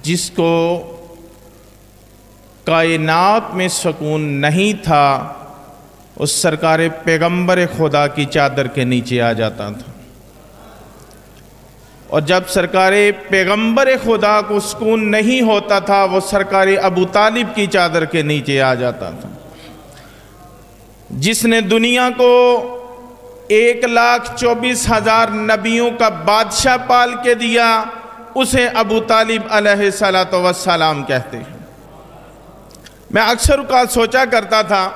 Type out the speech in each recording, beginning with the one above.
جس کو کائنات میں سکون نہیں تھا اس سرکار پیغمبر خدا کی چادر کے نیچے آ جاتا تھا، اور جب سرکار پیغمبر خدا کو سکون نہیں ہوتا تھا وہ سرکار ابو طالب کی چادر کے نیچے آ جاتا تھا، جس نے دنیا کو 1,24,000 نبیوں کا بادشاہ پال کے دیا اسے ابو طالب علیہ السلام کہتے ہیں۔ میں اکثر اوقات سوچا کرتا تھا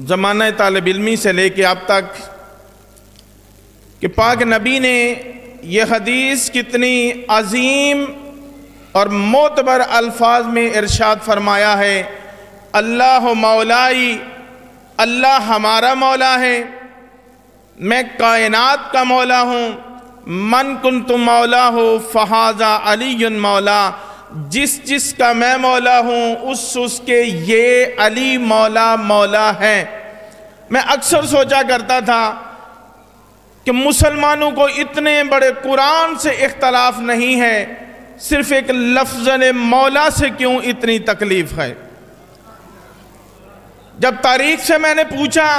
زمانہ طالب علمی سے لے کے اب تک کہ پاک نبی نے یہ حدیث کتنی عظیم اور معتبر الفاظ میں ارشاد فرمایا ہے، اللہ مولائی، اللہ ہمارا مولا ہے، میں کائنات کا مولا ہوں، من کنت مولا ہو فہذا علی مولا، جس کا میں مولا ہوں اس کے یہ علی مولا ہے۔ میں اکثر سوچا کرتا تھا کہ مسلمانوں کو اتنے بڑے قرآن سے اختلاف نہیں ہے، صرف ایک لفظ مولا سے کیوں اتنی تکلیف ہے؟ جب تاریخ سے میں نے پوچھا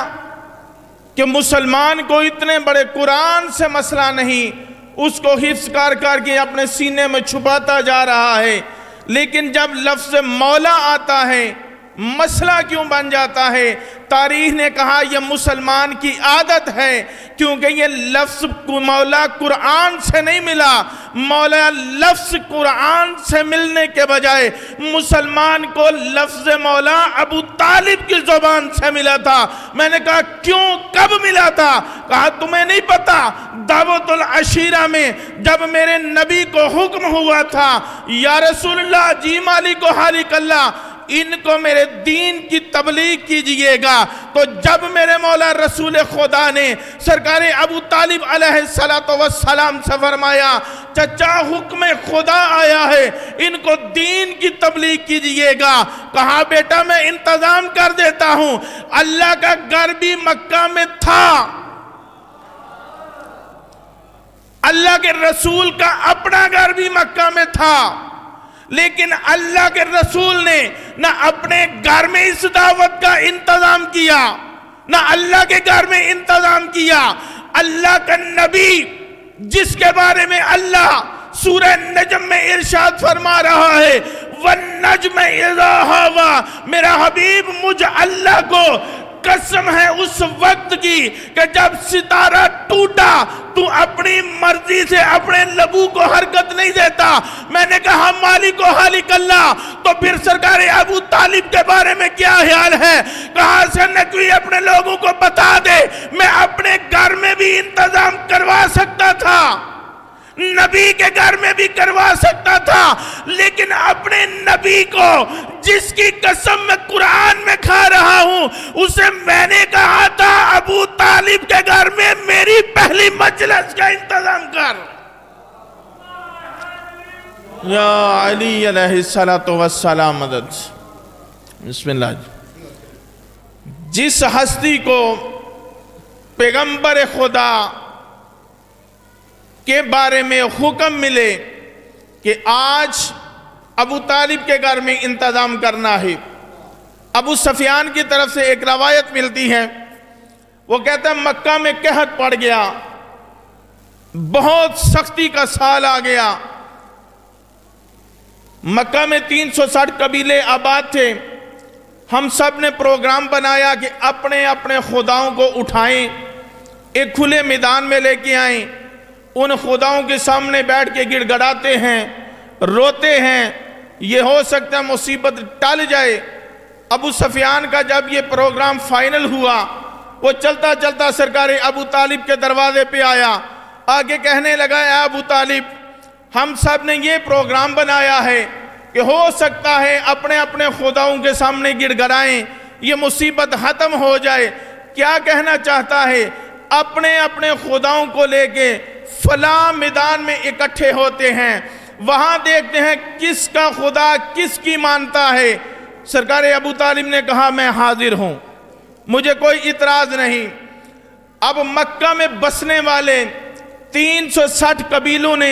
کہ مسلمان کو اتنے بڑے قرآن سے مسئلہ نہیں، اس کو حفظ کر کے اپنے سینے میں چھپاتا جا رہا ہے، لیکن جب لفظ مولا آتا ہے مسئلہ کیوں بن جاتا ہے؟ تاریخ نے کہا یہ مسلمان کی عادت ہے، کیونکہ یہ لفظ مولا قرآن سے نہیں ملا، مولا لفظ قرآن سے ملنے کے بجائے مسلمان کو لفظ مولا ابو طالب کی زبان سے ملا تھا۔ میں نے کہا کیوں، کب ملا تھا؟ کہا تمہیں نہیں پتا، دعوت العشیرہ میں جب میرے نبی کو حکم ہوا تھا یا رسول اللہ جی مالک و خالق اللہ ان کو میرے دین کی تبلیغ کیجئے گا، تو جب میرے مولا رسول خدا نے سرکار ابو طالب علیہ السلام سے فرمایا چچا حکم خدا آیا ہے ان کو دین کی تبلیغ کیجئے گا، کہا بیٹا میں انتظام کر دیتا ہوں۔ اللہ کا گھر بھی مکہ میں تھا، اللہ کے رسول کا اپنا گھر بھی مکہ میں تھا، لیکن اللہ کے رسول نے نہ اپنے گھر میں اس دعوت کا انتظام کیا، نہ اللہ کے گھر میں انتظام کیا۔ اللہ کا نبی جس کے بارے میں اللہ سورہ نجم میں ارشاد فرما رہا ہے وَالنَّجْمَ إِذَا هَوَىٰ، میرا حبیب مجھ اللہ کو قسم ہے اس وقت کی کہ جب ستارہ ٹوٹا تو اپنی مرضی سے اپنے لبو کو حرکت نہیں دیتا۔ میں نے کہا مالک و خالق اللہ، تو پھر سرکار ابو طالب کے بارے میں کیا خیال ہے؟ کہا سے کوئی اپنے لوگوں کو بتا دے میں اپنے گھر میں بھی انتظام کروا سکتا تھا، نبی کے گھر میں بھی کروا سکتا تھا، لیکن اپنے نبی کو جس کی قسم میں قرآن میں کھا رہا ہوں اسے میں نے کہا تھا ابو طالب کے گھر میں میری پہلی مجلس کا انتظام کر۔ یا علی علیہ السلام مدد۔ بسم اللہ۔ جس ہستی کو پیغمبر خدا کے بارے میں حکم ملے کہ آج ابو طالب کے گھر میں انتظام کرنا ہے، ابو سفیان کی طرف سے ایک روایت ملتی ہے، وہ کہتا ہے مکہ میں قحط پڑ گیا، بہت سختی کا سال آ گیا، مکہ میں 360 قبیلے آباد تھے، ہم سب نے پروگرام بنایا کہ اپنے اپنے خداؤں کو اٹھائیں، ایک کھلے میدان میں لے کے آئیں، ان خداؤں کے سامنے بیٹھ کے گڑ گڑاتے ہیں، روتے ہیں، یہ ہو سکتا ہے مصیبت ٹال جائے۔ ابو سفیان کا جب یہ پروگرام فائنل ہوا وہ چلتا چلتا سرکار ابو طالب کے دروازے پہ آیا، آگے کہنے لگا اے ابو طالب ہم سب نے یہ پروگرام بنایا ہے کہ ہو سکتا ہے اپنے اپنے خداؤں کے سامنے گڑ گڑائیں، یہ مصیبت ختم ہو جائے، کیا کہنا چاہتا ہے؟ اپنے اپنے خداؤں کو لے کے فلاں میدان میں اکٹھے ہوتے ہیں، وہاں دیکھتے ہیں کس کا خدا کس کی مانتا ہے۔ سرکار ابو طالب نے کہا میں حاضر ہوں، مجھے کوئی اعتراض نہیں۔ اب مکہ میں بسنے والے 360 قبیلوں نے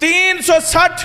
360